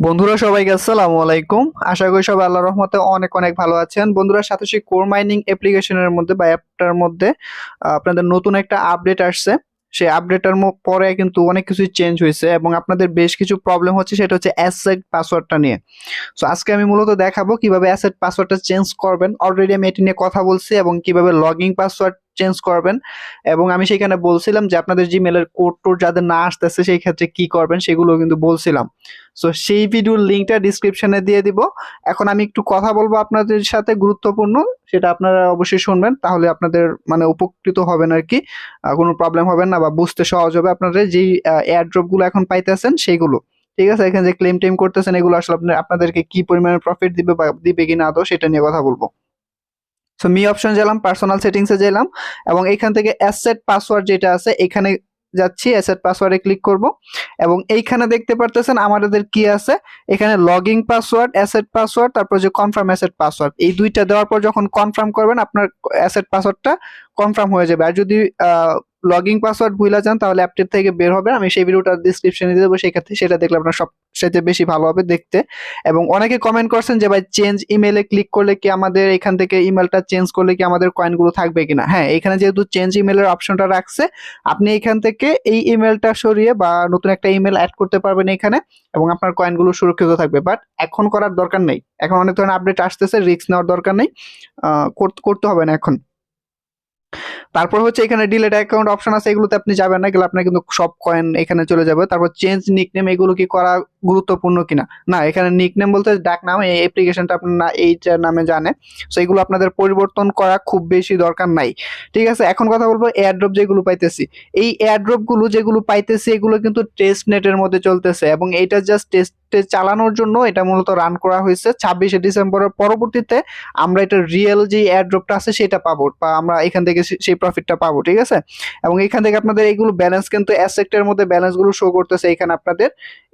বন্ধুরা সবাইকে আসসালামু আলাইকুম। আশা করি সবাই আল্লাহর রহমতে অনেক অনেক ভালো আছেন। বন্ধুরা, সাতোশি কোর মাইনিং অ্যাপ্লিকেশনের মধ্যে বা অ্যাপটার মধ্যে আপনাদের নতুন একটা আপডেট আসছে। সেই আপডেটের পরে কিন্তু অনেক কিছুই চেঞ্জ হয়েছে এবং আপনাদের বেশ কিছু প্রবলেম হচ্ছে, সেটা হচ্ছে অ্যাসেট পাসওয়ার্ডটা নিয়ে। সো আজকে আমি মূলত দেখাবো কিভাবে অ্যাসেট পাসওয়ার্ডটা চেঞ্জ করবেন। অলরেডি আমি এটি নিয়ে কথা বলছি এবং কিভাবে লগইন পাসওয়ার্ড চেঞ্জ করবেন, এবং আমি সেখানে বলছিলাম যে আপনাদের জিমেলের কোড টোড যাদের না আসতেছে সেই ক্ষেত্রে কি করবেন সেগুলো কিন্তু বলছিলাম। সো সেই ভিডিওর লিঙ্কটা ডিসক্রিপশনে দিয়ে দিব। এখন আমি একটু কথা বলবো আপনাদের সাথে, গুরুত্বপূর্ণ, সেটা আপনারা অবশ্যই শুনবেন, তাহলে আপনাদের মানে উপকৃত হবেন আর কি। কোনো প্রবলেম হবে না বা বুঝতে সহজ হবে আপনাদের যেই এয়ারড্রপ গুলো এখন পাইতেছেন সেইগুলো। ঠিক আছে, এখানে যে ক্লেম টেম করতেছেন এগুলো আসলে আপনাদেরকে কি পরিমাণে প্রফিট দিবে বা দিবে কিনা আদৌ সেটা নিয়ে কথা বলবো। সো মি অপশন গেলাম, পার্সোনাল সেটিংসে গেলাম এবং এখান থেকে অ্যাসেট পাসওয়ার্ড যেটা আছে এখানে যাচ্ছি, অ্যাসেট পাসওয়ার্ডে ক্লিক করব এবং এইখানে দেখতে পারতেছেন আমাদের কি আছে, এখানে লগইন পাসওয়ার্ড, অ্যাসেট পাসওয়ার্ড, তারপর যে কনফার্ম অ্যাসেট পাসওয়ার্ড, এই দুইটা দেওয়ার পর যখন কনফার্ম করবেন আপনার অ্যাসেট পাসওয়ার্ডটা কনফার্ম হয়ে যাবে। আর যদি লগইন পাসওয়ার্ড ভুলে যান তাহলে অ্যাপটির থেকে বের হবে। আমি সেই ভিডিওটা ডিসক্রিপশনে দিয়ে দেবো, সেই ক্ষেত্রে সেটা দেখলে আপনার সবচেয়ে বেশি ভালো হবে দেখতে। এবং অনেকে কমেন্ট করছেন যে ভাই চেঞ্জ ইমেলে ক্লিক করলে কি আমাদের এখান থেকে ইমেলটা চেঞ্জ করলে কি আমাদের কয়েনগুলো থাকবে কিনা। হ্যাঁ, এখানে যেহেতু চেঞ্জ ইমেলের অপশনটা রাখছে, আপনি এখান থেকে এই ইমেলটা সরিয়ে বা নতুন একটা ইমেল অ্যাড করতে পারবেন এখানে, এবং আপনার কয়েনগুলো সুরক্ষিত থাকবে। বাট এখন করার দরকার নেই, এখন অনেক ধরনের আপডেট আসতেছে, রিস্ক নেওয়ার দরকার নেই, করতে হবে না এখন। তারপর হচ্ছে এখানে ডিলেট অ্যাকাউন্ট অপশন আছে, এগুলোতে আপনি যাবেন না, গেলে আপনার কিন্তু সব কয়েন এখানে চলে যাবে। তারপর চেঞ্জ নিকনেম, এগুলো কি করা গুরুত্বপূর্ণ কিনা, না এখানে নিকনেম বলতে ডাক নাম, এই অ্যাপ্লিকেশনটা আপনার না এইটার নামে জানে। সো এগুলো আপনাদের পরিবর্তন করা খুব বেশি দরকার নাই। ঠিক আছে, এখন কথা বলবো এয়ারড্রপ যেগুলো পাইতেছি। এই এয়ারড্রপ গুলো যেগুলো পাইতেছি এগুলো কিন্তু টেস্ট নেটের মধ্যে চলতেছে এবং এটা জাস্ট টেস্টে চালানোর জন্য এটা মূলত রান করা হয়েছে। 26শে ডিসেম্বরের পরবর্তীতে আমরা এটা রিয়েল যে এয়ারড্রপটা আছে সেটা পাবো, বা আমরা এখান থেকে সেই প্রফিটটা পাবো। ঠিক আছে, এবং এখান থেকে আপনাদের এইগুলো ব্যালেন্স কিন্তু অ্যাসেটের মধ্যে ব্যালেন্স গুলো শো করতেছে এখানে আপনাদের।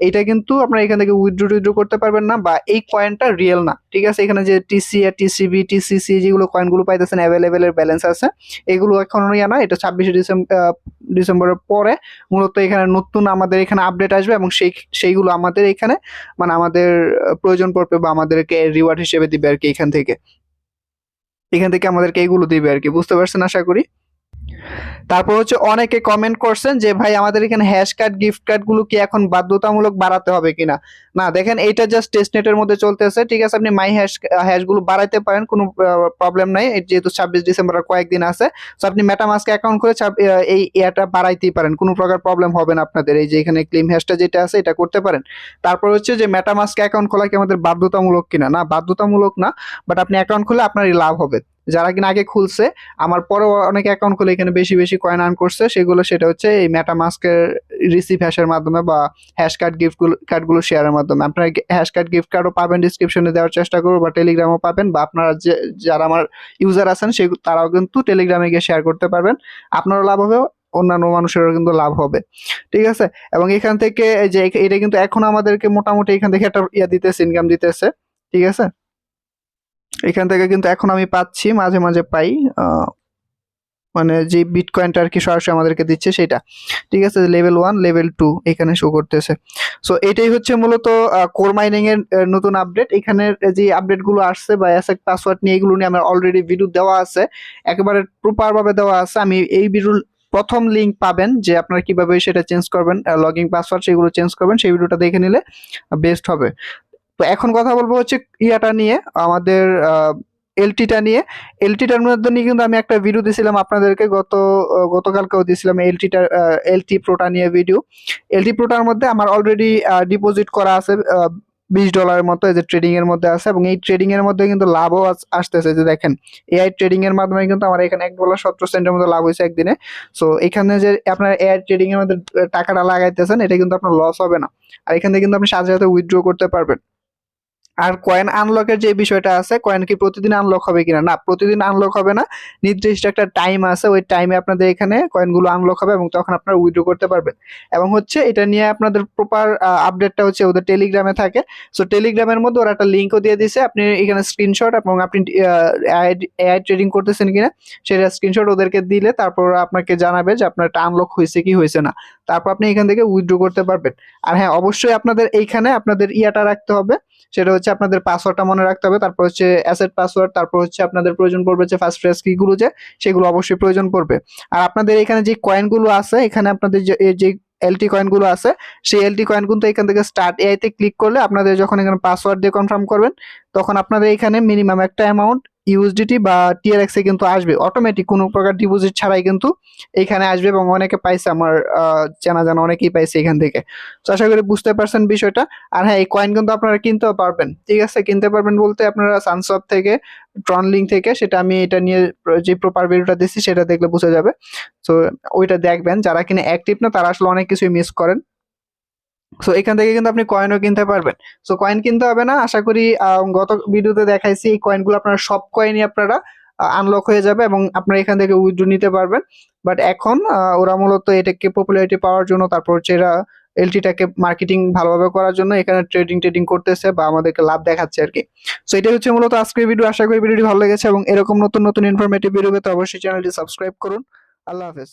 এইটা কিন্তু আপনারা এখান থেকে উইথড্র করতে পারবেন না, বা এই কয়েনটা রিয়েল না। ঠিক আছে, এখানে যে টিসি আর টিসিবি টিসিসি যেগুলো কয়েনগুলো পাইতেছেন অ্যাভেলেবেলের ব্যালেন্স আছে, এগুলো এখন না, এটা 26শে ডিসেম্বরের পরে মূলত এখানে নতুন আমাদের এখানে আপডেট আসবে এবং সেইগুলো আমাদের এখানে মানে আমাদের প্রয়োজন পড়বে বা আমাদেরকে রিওয়ার্ড হিসেবে দিবে আর কি। এখান থেকে আমাদেরকে এইগুলো দিবে আর কি, বুঝতে পারছেন আশা করি। তারপর হচ্ছে অনেকে কমেন্ট করছেন যে ভাই আমাদের এখানে হ্যাশ কার্ড গিফট কার্ড গুলো কি এখন বাধ্যতামূলক বাড়াতে হবে কিনা। না দেখেন, এইটা জাস্ট টেস্টনেটের মধ্যে চলতেছে। ঠিক আছে, আপনি মাই হ্যাশ গুলো বাড়াইতে পারেন, কোনো প্রবলেম নাই, যেহেতু 26 ডিসেম্বর আর কয়েকদিন আছে। তো আপনি মেটামাস্ক অ্যাকাউন্ট করে এই ইয়াটা বাড়াইতেই পারেন, কোনো প্রকার প্রবলেম হবে না আপনাদের। এই যে এখানে ক্লেম হ্যাশটা যেটা আছে এটা করতে পারেন। তারপর হচ্ছে যে মেটামাস্ক অ্যাকাউন্ট খোলা কি আমাদের বাধ্যতামূলক কিনা, না বাধ্যতামূলক না, বাট আপনি অ্যাকাউন্ট খুলে আপনারই লাভ হবে। যারা কিনা আগে খুলছে, আমার পরেও অনেক অ্যাকাউন্ট খুলে এখানে বেশি বেশি কয়েন আর্ন করছে, সেটা হচ্ছে এই মেটামাস্কের রিসিভ হ্যাশের মাধ্যমে বা হ্যাশ কার্ড গিফট কার্ডগুলো শেয়ারের মাধ্যমে। আপনারা হ্যাশ কার্ড গিফট কার্ডও পাবেন, ডিসক্রিপশনে দেওয়ার চেষ্টা করবো, বা টেলিগ্রামও পাবেন, বা আপনারা যারা আমার ইউজার আছেন তারাও কিন্তু টেলিগ্রামে গিয়ে শেয়ার করতে পারবেন। আপনারও লাভ হবে, অন্যান্য মানুষেরও কিন্তু লাভ হবে। ঠিক আছে, এবং এখান থেকে এই যে এটা কিন্তু এখন আমাদেরকে মোটামুটি এখান থেকে একটা দিতেছে, ইনকাম দিতেছে। ঠিক আছে, এখান থেকে কিন্তু এখন আমি পাচ্ছি, মাঝে মাঝে পাই, মানে যে বিটকয়েনটা আর কি সরাসরি আমাদেরকে দিচ্ছে সেটা। ঠিক আছে, লেভেল 1 লেভেল 2 এখানে শো করতেছে। সো এটাই হচ্ছে মূলত কোর মাইনিং এর নতুন আপডেট। এখানে যে আপডেট গুলো আসছে বা অ্যাসেট পাসওয়ার্ড নিয়ে, এগুলো নিয়ে আমার অলরেডি ভিডিও দেওয়া আছে, একেবারে প্রপার ভাবে দেওয়া আছে। আমি এই ভিডিওর প্রথম লিঙ্ক পাবেন যে আপনারা কিভাবে সেটা চেঞ্জ করবেন, লগইন পাসওয়ার্ড সেগুলো চেঞ্জ করবেন, সেই ভিডিওটা দেখে নিলে বেস্ট হবে। তো এখন কথা বলবো হচ্ছে ইয়াটা নিয়ে, আমাদের এলটিটা নিয়ে। এলটিটার মধ্যে নিয়ে কিন্তু আমি একটা ভিডিও দিয়েছিলাম আপনাদেরকে, গতকালকেও দিয়েছিলাম এলটি প্রোটা নিয়ে ভিডিও। এলটি প্রোটার মধ্যে আমার অলরেডি ডিপোজিট করা আছে $20 মতো, এই যে ট্রেডিং এর মধ্যে আছে, এবং এই ট্রেডিং এর মধ্যে কিন্তু লাভও আসতেছে। যে দেখেন, এআই ট্রেডিং এর মাধ্যমে কিন্তু আমার এখানে $1.17 মতো লাভ হয়েছে একদিনে। সো এখানে যে আপনার এআই ট্রেডিং এর মধ্যে টাকাটা লাগাইতেছেন, এটা কিন্তু আপনার লস হবে না, আর এখান থেকে কিন্তু আপনি সাথে সাথে উইথড্র করতে পারবেন। আর কয়েন আনলকের যে বিষয়টা আছে, কয়েন কি প্রতিদিন আনলক হবে কিনা, না প্রতিদিন আনলক হবে না, নির্দিষ্ট একটা টাইম আছে, ওই টাইমে আপনাদের এখানে কয়েনগুলো আনলক হবে এবং তখন আপনারা উইথড্র করতে পারবেন। এবং হচ্ছে এটা নিয়ে আপনাদের প্রপার আপডেটটা হচ্ছে ওদের টেলিগ্রামে থাকে। সো টেলিগ্রামের মধ্যে ওরা একটা লিঙ্কও দিয়ে দিছে, আপনি এখানে স্ক্রিনশট এবং আপনি এআই ট্রেডিং করতেছেন কিনা সেটা স্ক্রিনশট ওদেরকে দিলে তারপর আপনাকে জানাবে যে আপনার এটা আনলক হয়েছে কি হয়েছে না। তারপর আপনি এখান থেকে উইথড্র করতে পারবেন। আর হ্যাঁ, অবশ্যই আপনাদের এইখানে আপনাদের ইয়াটা রাখতে হবে, সেটা হচ্ছে আপনাদের পাসওয়ার্ডটা মনে রাখতে হবে, তারপর হচ্ছে অ্যাসেট পাসওয়ার্ড, তারপর হচ্ছে আপনাদের প্রয়োজন পড়বে যে ফার্স্ট ফ্রেজ কিগুলো, যে সেগুলো অবশ্যই প্রয়োজন পড়বে। আর আপনাদের এখানে যে কয়েনগুলো আছে, এখানে আপনাদের যে এলটি কয়েনগুলো আছে, সেই এলটি কয়েন কিন্তু এখান থেকে স্টার্ট এআই তে ক্লিক করলে আপনাদের যখন এখানে পাসওয়ার্ড দিয়ে কনফার্ম করবেন, তখন আপনাদের এখানে মিনিমাম একটা অ্যামাউন্ট ইউএসডিটি বা টিআরএক্স এ কিন্তু আসবে অটোমেটিক, কোনো প্রকার ডিপোজিট ছাড়াই কিন্তু এখানে আসবে, এবং অনেকে পাইছে, আমার জানা জানা অনেকেই পাইছে এখান থেকে। তো আশা করি বুঝতে পারছেন বিষয়টা। আর হ্যাঁ, এই কয়েন কিন্তু আপনারা কিনতেও পারবেন, ঠিক আছে? কিনতে পারবেন বলতে আপনারা সানসপ থেকে, ট্রন লিঙ্ক থেকে, সেটা আমি এটা নিয়ে যে প্রপার ভিডিওটা দিচ্ছি সেটা দেখলে বুঝে যাবে। তো ওইটা দেখবেন, যারা কিনে অ্যাক্টিভ না তারা আসলে অনেক কিছুই মিস করেন। সো এখান থেকে কিন্তু আপনি কয়েনও কিনতে পারবেন। সো কয়েন কিনতে হবে না, আশা করি গত ভিডিওতে দেখাইছি এই কয়েনগুলো আপনারা সব কয়েনই আপনারা আনলক হয়ে যাবে এবং আপনারা এখান থেকে উইথড্র নিতে পারবেন। বাট এখন ওরা মূলত এটাকে পপুলারিটি পাওয়ার জন্য, তারপর হচ্ছে এরা এলটিটাকে মার্কেটিং ভালোভাবে করার জন্য এখানে ট্রেডিং করতেছে বা আমাদেরকে লাভ দেখাচ্ছে আর কি। সো এটাই হচ্ছে মূলত আজকের ভিডিও। আশা করি ভিডিওটি ভালো লেগেছে এবং এরকম নতুন নতুন ইনফরমেটিভ ভিডিও পেতে অবশ্যই চ্যানেলটি সাবস্ক্রাইব করুন। আল্লাহ হাফেজ।